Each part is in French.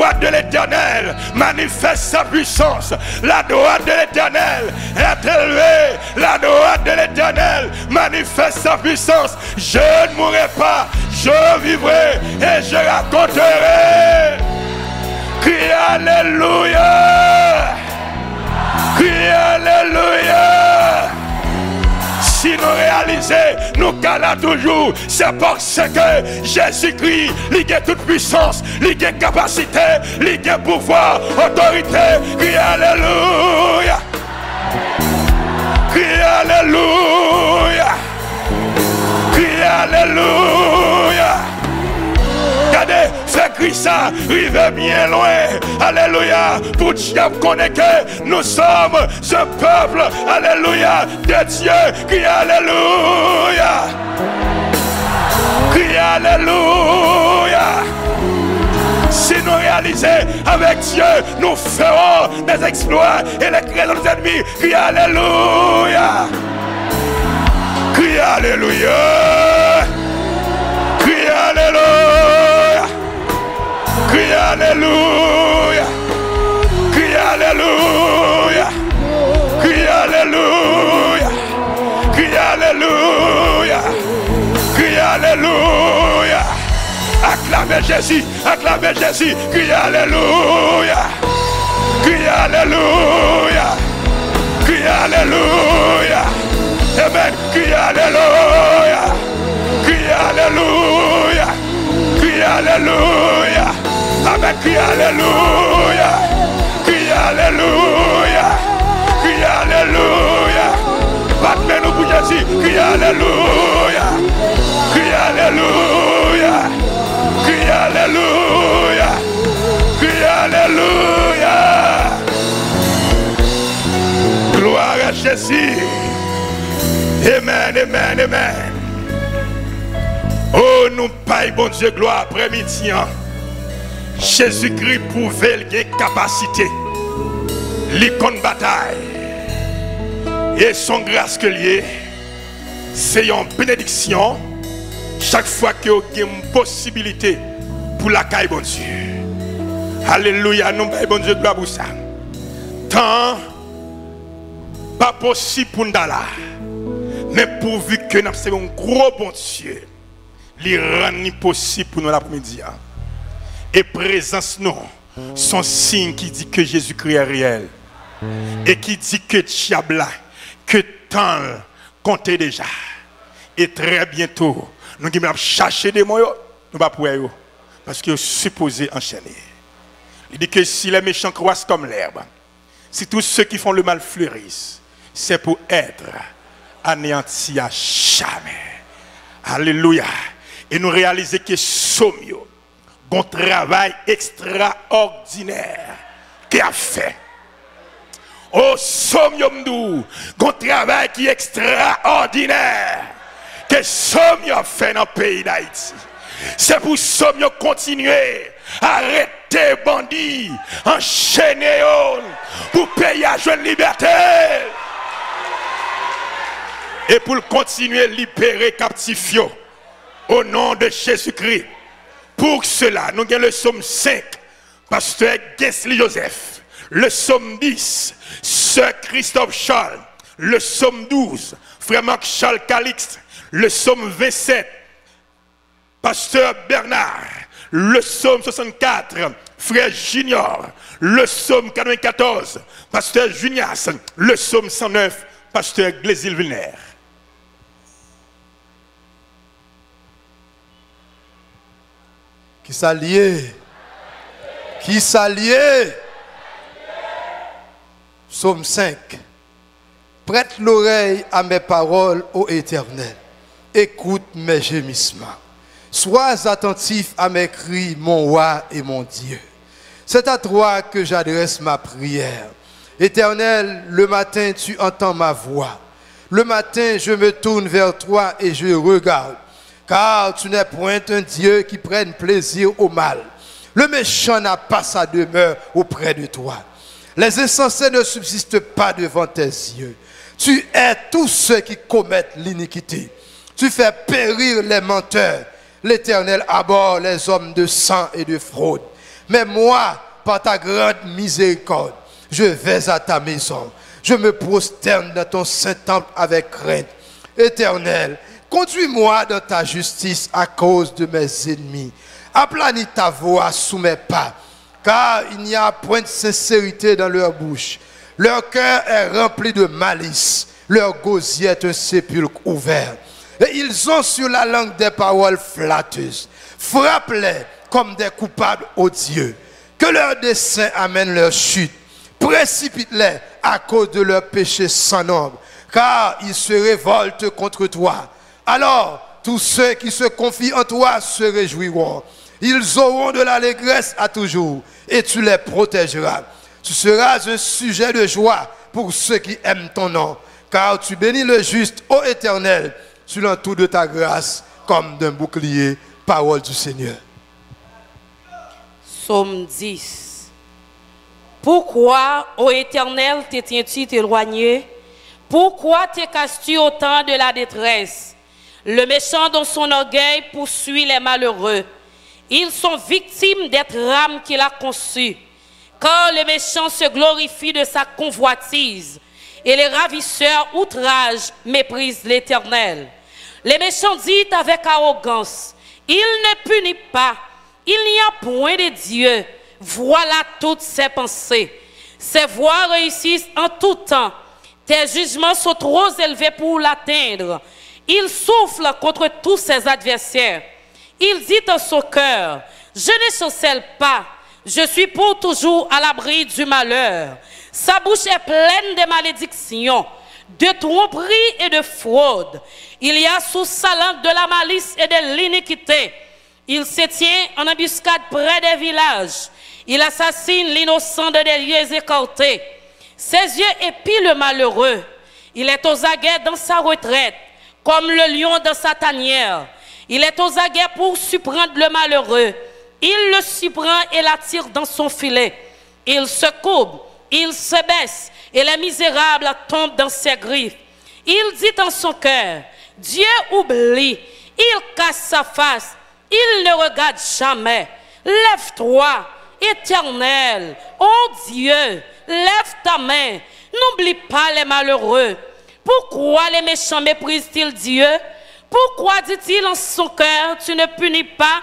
droite de l'Éternel manifeste sa puissance. La droite de l'Éternel est élevée. La droite de l'Éternel manifeste sa puissance. Je ne mourrai pas, je vivrai et je raconterai. Crie Alléluia. Crie Alléluia. Si nous réalisons, nous calons toujours. C'est parce que Jésus-Christ, il a toute puissance, il a capacité, il a pouvoir, autorité. Crie Alléluia. Crie Alléluia. Crie Alléluia. Regardez, fait cri ça, arrive bien loin. Alléluia. Pour Dieu connaître que nous sommes un peuple, alléluia, de Dieu. Crie Alléluia. Crie Alléluia. Si nous réalisons avec Dieu, nous ferons des exploits et les cris de nos ennemis. Crie Alléluia. Crie Alléluia. Crie Alléluia. Crie Alléluia. Crie Alléluia. Crie Alléluia. Crie Alléluia. Crie Alléluia. Acclamez Jésus. Acclamez Jésus. Crie Alléluia. Crie Alléluia. Crie Alléluia. Amen. Crie Alléluia. Crie Alléluia. Crie Alléluia. Amen. Crie Alléluia. Crie Alléluia. Crie Alléluia. Battez-nous pour Jésus. Crie Alléluia. Crie Alléluia. Crie Alléluia. Crie Alléluia. Gloire à Jésus. Amen, amen, amen. Oh, nous paye bon Dieu gloire après-midi. Jésus-Christ pouvait qu'il capacité. L'icône bataille. Et son grâce que lié, c'est une bénédiction. Chaque fois qu'il y a une possibilité pour la caille bon Dieu. Alléluia, nous paye bon Dieu gloire pour ça. Tant pas possible pour nous là. Mais pourvu que nous avons un gros bon Dieu, il rend possible pour nous l'après-midi. Et présence nous, son signe qui dit que Jésus-Christ est réel. Et qui dit que diable, que temps comptait déjà. Et très bientôt, nous allons chercher des mots, nous ne pouvons pas pouvoir. Parce que supposé enchaîner. Il dit que si les méchants croissent comme l'herbe, si tous ceux qui font le mal fleurissent, c'est pour être anéanti à jamais. Alléluia. Et nous réalisons que sommes un travail extraordinaire qui a fait. Oh, sommes un travail qui est extraordinaire que sommes fait dans le pays d'Haïti. C'est pour sommes continuer à arrêter bandits, enchaîner pour payer à jouer liberté. Et pour continuer à libérer captifs au nom de Jésus-Christ. Pour cela, nous avons le psaume 5, pasteur Gesli Joseph, le psaume 10, sœur Christophe Charles, le psaume 12, frère Marc Charles Calixte, le psaume 27, pasteur Bernard, le psaume 64, frère Junior, le psaume 94, pasteur Junias, le psaume 109, pasteur Glésil Vilner. Qui s'allie? Qui s'allie? Psaume 5. Prête l'oreille à mes paroles, ô Éternel. Écoute mes gémissements. Sois attentif à mes cris, mon roi et mon Dieu. C'est à toi que j'adresse ma prière. Éternel, le matin, tu entends ma voix. Le matin, je me tourne vers toi et je regarde. Car tu n'es point un Dieu qui prenne plaisir au mal. Le méchant n'a pas sa demeure auprès de toi. Les insensés ne subsistent pas devant tes yeux. Tu hais tous ceux qui commettent l'iniquité. Tu fais périr les menteurs. L'Éternel abhorre les hommes de sang et de fraude. Mais moi, par ta grande miséricorde, je vais à ta maison. Je me prosterne dans ton saint temple avec crainte. Éternel, conduis-moi dans ta justice à cause de mes ennemis. Aplanis ta voix sous mes pas, car il n'y a point de sincérité dans leur bouche. Leur cœur est rempli de malice. Leur gosier est un sépulcre ouvert. Et ils ont sur la langue des paroles flatteuses. Frappe-les comme des coupables odieux. Que leur dessein amène leur chute. Précipite-les à cause de leurs péchés sans nombre. Car ils se révoltent contre toi. Alors, tous ceux qui se confient en toi se réjouiront. Ils auront de l'allégresse à toujours. Et tu les protégeras. Tu seras un sujet de joie pour ceux qui aiment ton nom. Car tu bénis le juste, ô Éternel, tu l'entoures de ta grâce comme d'un bouclier. Parole du Seigneur. Psaume 10. Pourquoi, ô Éternel, te tiens-tu éloigné? Pourquoi te casses-tu au temps de la détresse? Le méchant dans son orgueil poursuit les malheureux. Ils sont victimes des trames qu'il a conçues. Car le méchant se glorifie de sa convoitise et les ravisseurs outragent, méprisent l'Éternel. Les méchants disent avec arrogance, il ne punit pas, il n'y a point de Dieu. Voilà toutes ses pensées. Ses voies réussissent en tout temps. Tes jugements sont trop élevés pour l'atteindre. Il souffle contre tous ses adversaires. Il dit dans son cœur, je ne chancelle pas, je suis pour toujours à l'abri du malheur. Sa bouche est pleine de malédictions, de tromperies et de fraude. Il y a sous sa langue de la malice et de l'iniquité. Il se tient en embuscade près des villages. Il assassine l'innocent dans des lieux écartés. Ses yeux épient le malheureux. Il est aux aguets dans sa retraite, comme le lion dans sa tanière. Il est aux aguets pour surprendre le malheureux. Il le surprend et l'attire dans son filet. Il se courbe, il se baisse, et les misérables tombent dans ses griffes. Il dit en son cœur, Dieu oublie, il casse sa face, il ne regarde jamais. Lève-toi, Éternel, ô Dieu, lève ta main, n'oublie pas les malheureux. Pourquoi les méchants méprisent-ils Dieu? Pourquoi dit-il en son cœur, tu ne punis pas?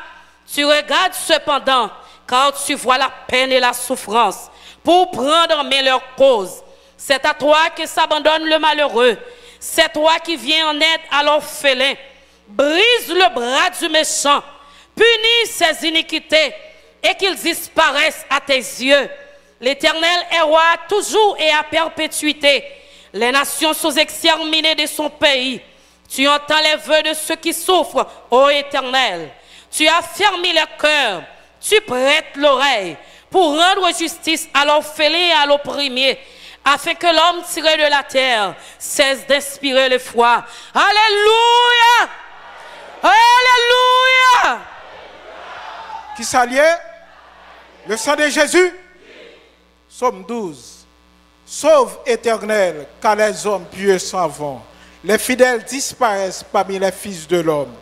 Tu regardes cependant, car tu vois la peine et la souffrance, pour prendre en main leur cause. C'est à toi que s'abandonne le malheureux. C'est toi qui viens en aide à l'orphelin. Brise le bras du méchant. Punis ses iniquités et qu'ils disparaissent à tes yeux. L'Éternel est roi toujours et à perpétuité. Les nations sont exterminées de son pays. Tu entends les vœux de ceux qui souffrent, ô Éternel. Tu as fermé le cœur. Tu prêtes l'oreille pour rendre justice à l'orphelin et à l'opprimé, afin que l'homme tiré de la terre cesse d'inspirer le foi. Alléluia! Alléluia! Qui s'allie? Le sang de Jésus? Psaume 12. Sauve, Éternel, car les hommes pieux s'en vont. Les fidèles disparaissent parmi les fils de l'homme.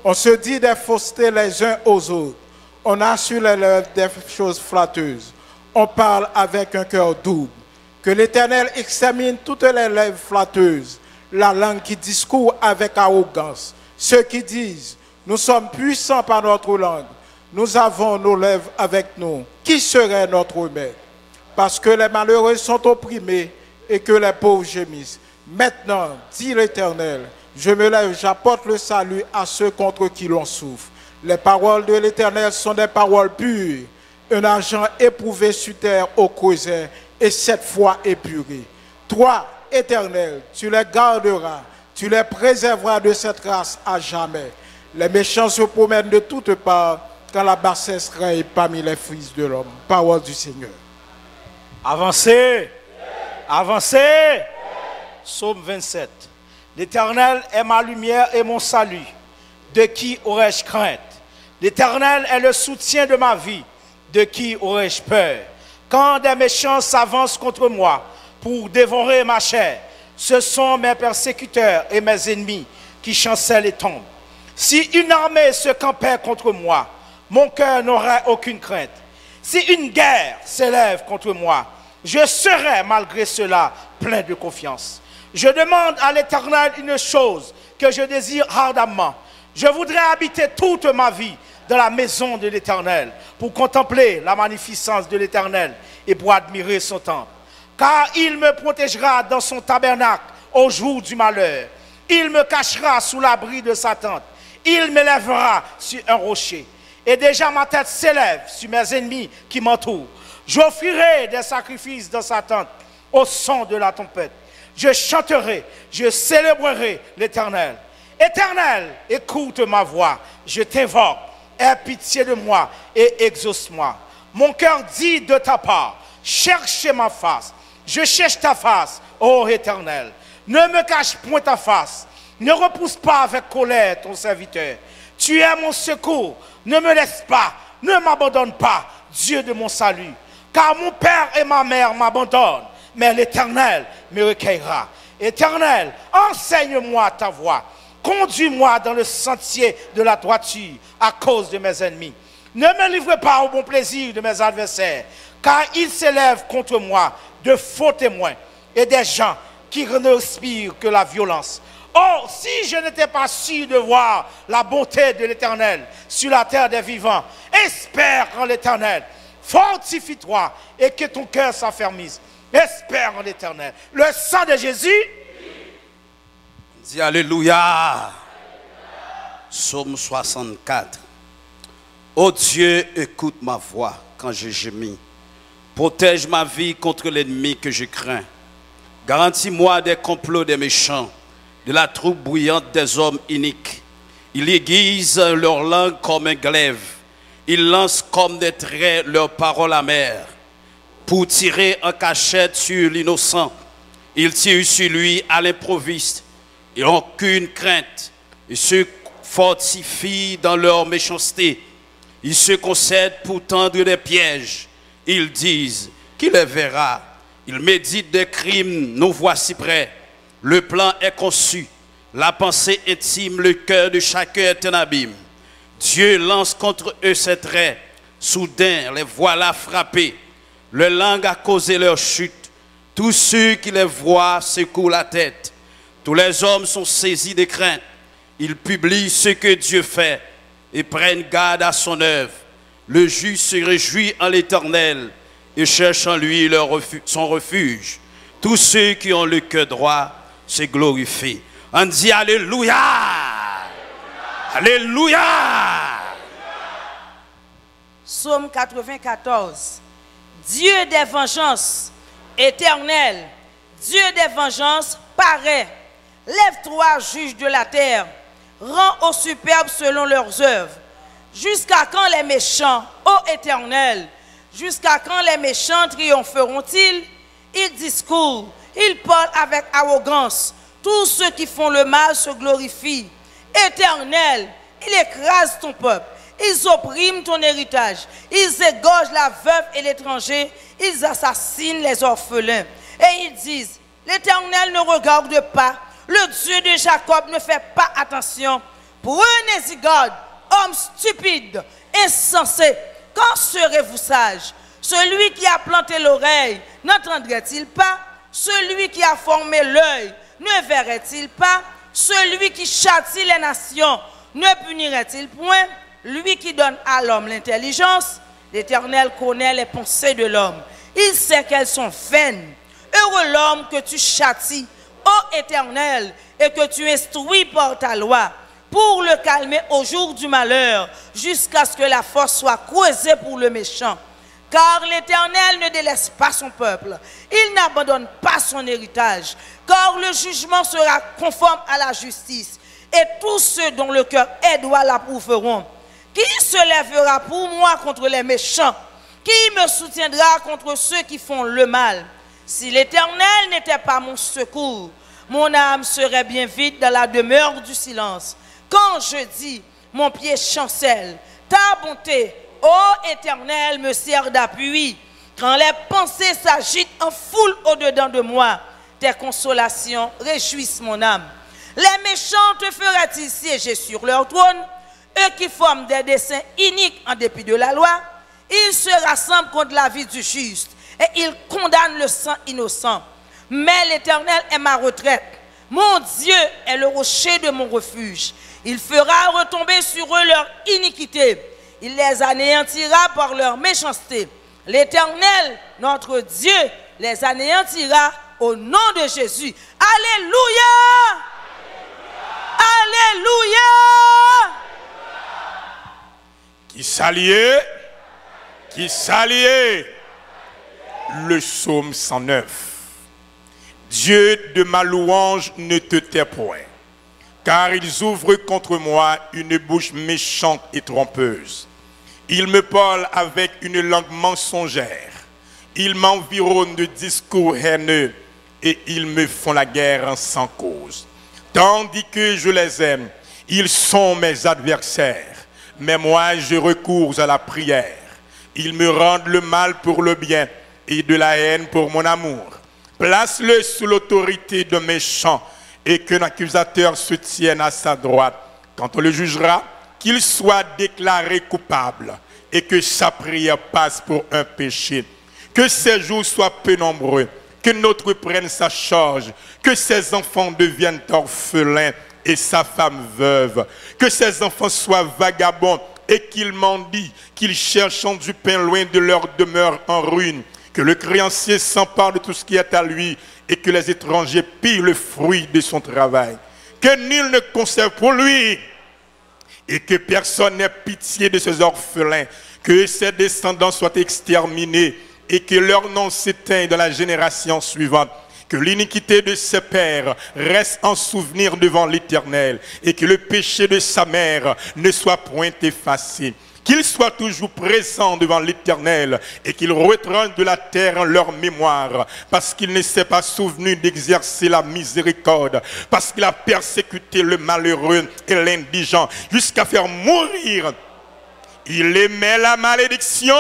On se dit des faussetés les uns aux autres. On a sur les lèvres des choses flatteuses. On parle avec un cœur double. Que l'Éternel extermine toutes les lèvres flatteuses, la langue qui discourt avec arrogance. Ceux qui disent, nous sommes puissants par notre langue. Nous avons nos lèvres avec nous. Qui serait notre maître? Parce que les malheureux sont opprimés et que les pauvres gémissent. Maintenant, dit l'Éternel, je me lève, j'apporte le salut à ceux contre qui l'on souffre. Les paroles de l'Éternel sont des paroles pures, un argent éprouvé sur terre au creuset et 7 fois épuré. Toi, Éternel, tu les garderas, tu les préserveras de cette race à jamais. Les méchants se promènent de toutes parts quand la bassesse règne parmi les fils de l'homme. Parole du Seigneur. Avancez, avancez. Psaume 27. L'Éternel est ma lumière et mon salut. De qui aurais-je crainte? L'Éternel est le soutien de ma vie. De qui aurais-je peur? Quand des méchants s'avancent contre moi pour dévorer ma chair, ce sont mes persécuteurs et mes ennemis qui chancellent et tombent. Si une armée se campait contre moi, mon cœur n'aurait aucune crainte. Si une guerre s'élève contre moi, je serai malgré cela plein de confiance. Je demande à l'Éternel une chose que je désire ardemment. Je voudrais habiter toute ma vie dans la maison de l'Éternel pour contempler la magnificence de l'Éternel et pour admirer son temple. Car il me protégera dans son tabernacle au jour du malheur. Il me cachera sous l'abri de sa tente. Il m'élèvera sur un rocher. Et déjà ma tête s'élève sur mes ennemis qui m'entourent. J'offrirai des sacrifices dans sa tente au son de la tempête. Je chanterai, je célébrerai l'Éternel. Éternel, écoute ma voix, je t'invoque. Aie pitié de moi et exauce-moi. Mon cœur dit de ta part, cherchez ma face. Je cherche ta face, ô Éternel. Ne me cache point ta face. Ne repousse pas avec colère ton serviteur. Tu es mon secours. Ne me laisse pas. Ne m'abandonne pas, Dieu de mon salut. Car mon père et ma mère m'abandonnent. Mais l'Éternel me recueillera. Éternel, enseigne-moi ta voie. Conduis-moi dans le sentier de la droiture à cause de mes ennemis. Ne me livre pas au bon plaisir de mes adversaires. Car ils s'élèvent contre moi de faux témoins et des gens qui ne respirent que la violence. Oh, si je n'étais pas sûr de voir la bonté de l'Éternel sur la terre des vivants, espère en l'Éternel. Fortifie-toi et que ton cœur s'affermisse. Espère en l'Éternel. Le sang de Jésus. Dis Alléluia. Psaume 64. Ô Dieu, écoute ma voix quand je gémis. Protège ma vie contre l'ennemi que je crains. Garantis-moi des complots des méchants, de la troupe bruyante des hommes iniques. Ils aiguisent leur langue comme un glaive. Ils lancent comme des traits leurs paroles amères. Pour tirer en cachette sur l'innocent, ils tirent sur lui à l'improviste. Ils n'ont aucune crainte. Ils se fortifient dans leur méchanceté. Ils se concèdent pour tendre des pièges. Ils disent qui les verra. Ils méditent des crimes, nous voici prêts. Le plan est conçu. La pensée intime, le cœur de chacun est un abîme. Dieu lance contre eux ses traits. Soudain, les voilà frappés. Leur langue a causé leur chute. Tous ceux qui les voient secouent la tête. Tous les hommes sont saisis de crainte. Ils publient ce que Dieu fait et prennent garde à son œuvre. Le juste se réjouit en l'Éternel et cherche en lui son refuge. Tous ceux qui ont le cœur droit se glorifient. On dit Alléluia. Alléluia. Psaume 94. Dieu des vengeances, éternel, Dieu des vengeances, paraît. Lève-toi, juge de la terre. Rends aux superbes selon leurs œuvres. Jusqu'à quand les méchants, ô Éternel, jusqu'à quand les méchants triompheront-ils? Ils discourent, ils parlent avec arrogance. Tous ceux qui font le mal se glorifient. Éternel, ils écrasent ton peuple. Ils oppriment ton héritage. Ils égorgent la veuve et l'étranger. Ils assassinent les orphelins. Et ils disent, l'Éternel ne regarde pas. Le Dieu de Jacob ne fait pas attention. Prenez-y garde, homme stupide, insensé. Quand serez-vous sage? Celui qui a planté l'oreille, n'entendrait-il pas? Celui qui a formé l'œil, ne verrait-il pas? Celui qui châtie les nations, ne punirait-il point? Lui qui donne à l'homme l'intelligence, l'Éternel connaît les pensées de l'homme. Il sait qu'elles sont vaines. Heureux l'homme que tu châties, ô Éternel, et que tu instruis par ta loi, pour le calmer au jour du malheur, jusqu'à ce que la force soit creusée pour le méchant. Car l'Éternel ne délaisse pas son peuple, il n'abandonne pas son héritage, car le jugement sera conforme à la justice, et tous ceux dont le cœur est droit l'approuveront. Qui se lèvera pour moi contre les méchants? Qui me soutiendra contre ceux qui font le mal? Si l'Éternel n'était pas mon secours, mon âme serait bien vide dans la demeure du silence. Quand je dis, mon pied chancelle, ta bonté, ô Éternel, me sert d'appui. Quand les pensées s'agitent en foule au-dedans de moi, tes consolations réjouissent mon âme. Les méchants te feraient-ils siéger sur leur trône? Eux qui forment des desseins iniques en dépit de la loi, Il se rassemble contre la vie du juste et il condamne le sang innocent. Mais l'Éternel est ma retraite. Mon Dieu est le rocher de mon refuge. Il fera retomber sur eux leur iniquité. Il les anéantira par leur méchanceté. L'Éternel, notre Dieu, les anéantira au nom de Jésus. Alléluia! Alléluia! Qui s'alliait le psaume 109. Dieu de ma louange ne te tait point, car ils ouvrent contre moi une bouche méchante et trompeuse. Ils me parlent avec une langue mensongère. Ils m'environnent de discours haineux et ils me font la guerre sans cause. Tandis que je les aime, ils sont mes adversaires. Mais moi, je recours à la prière. Ils me rendent le mal pour le bien et de la haine pour mon amour. Place-le sous l'autorité de méchants et qu'un accusateur se tienne à sa droite. Quand on le jugera, qu'il soit déclaré coupable et que sa prière passe pour un péché. Que ses jours soient peu nombreux, que notre prenne sa charge, que ses enfants deviennent orphelins et sa femme veuve, que ses enfants soient vagabonds et qu'ils mendient, qu'ils cherchent du pain loin de leur demeure en ruine, que le créancier s'empare de tout ce qui est à lui et que les étrangers pillent le fruit de son travail. Que nul ne conserve pour lui et que personne n'ait pitié de ses orphelins, que ses descendants soient exterminés et que leur nom s'éteigne dans la génération suivante. Que l'iniquité de ses pères reste en souvenir devant l'Éternel et que le péché de sa mère ne soit point effacé. Qu'ils soient toujours présents devant l'Éternel et qu'ils retranchent de la terre leur mémoire, parce qu'il ne s'est pas souvenu d'exercer la miséricorde, parce qu'il a persécuté le malheureux et l'indigent jusqu'à faire mourir. Il aimait la malédiction,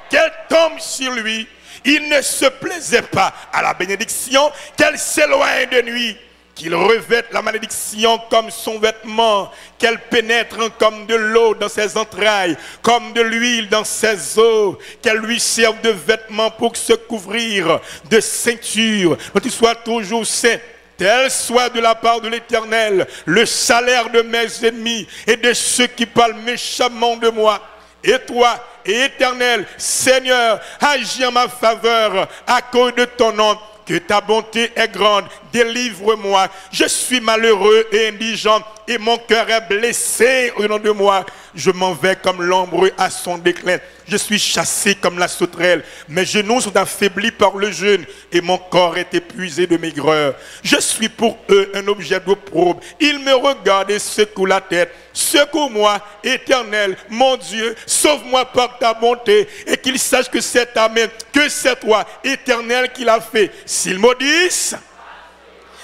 qu'elle tombe sur lui. Il ne se plaisait pas à la bénédiction, qu'elle s'éloigne de nuit. Qu'il revête la malédiction comme son vêtement, qu'elle pénètre comme de l'eau dans ses entrailles, comme de l'huile dans ses os, qu'elle lui serve de vêtement pour se couvrir, de ceinture, que tu sois toujours saint. Tel soit de la part de l'Éternel le salaire de mes ennemis et de ceux qui parlent méchamment de moi. Et toi, Éternel, Seigneur, agis en ma faveur à cause de ton nom. Que ta bonté est grande, délivre-moi. Je suis malheureux et indigent et mon cœur est blessé au nom de moi. Je m'en vais comme l'ombre à son déclin. Je suis chassé comme la sauterelle. Mes genoux sont affaiblis par le jeûne et mon corps est épuisé de maigreur. Je suis pour eux un objet d'opprobre. Ils me regardent et secouent la tête. Secours-moi, Éternel, mon Dieu, sauve-moi par ta bonté et qu'ils sachent que c'est ta main, que c'est toi, Éternel, qui l'a fait. S'ils maudissent,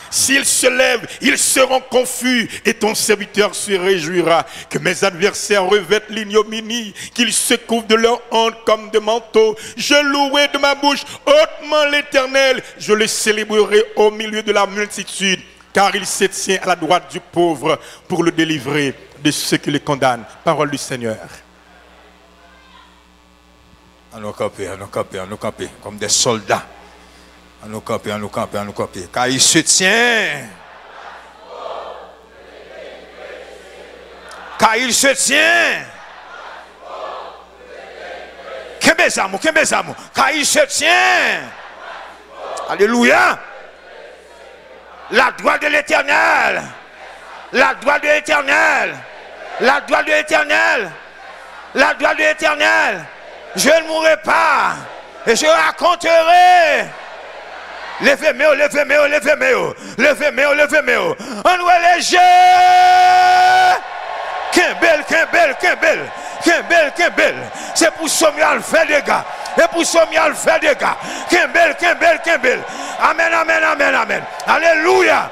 s'ils se lèvent, ils seront confus et ton serviteur se réjouira. Que mes adversaires revêtent l'ignominie, qu'ils se couvrent de leur honte comme de manteau. Je louerai de ma bouche hautement l'Éternel, je le célébrerai au milieu de la multitude, car il se tient à la droite du pauvre pour le délivrer de ceux qui le condamnent. Parole du Seigneur. À nous camper, comme des soldats. À nous camper. Car il se tient. Car il se tient. Car il se tient. Alléluia. La gloire de l'Éternel. La gloire de l'Éternel. La gloire de l'Éternel. La gloire de l'Éternel. Je ne mourrai pas. Et je raconterai. Levez-moi. On doit léger. Qu'un bel. C'est pour Somial faire des gars. Et pour Somial faire des gars. Qu'un bel. Amen. Alléluia.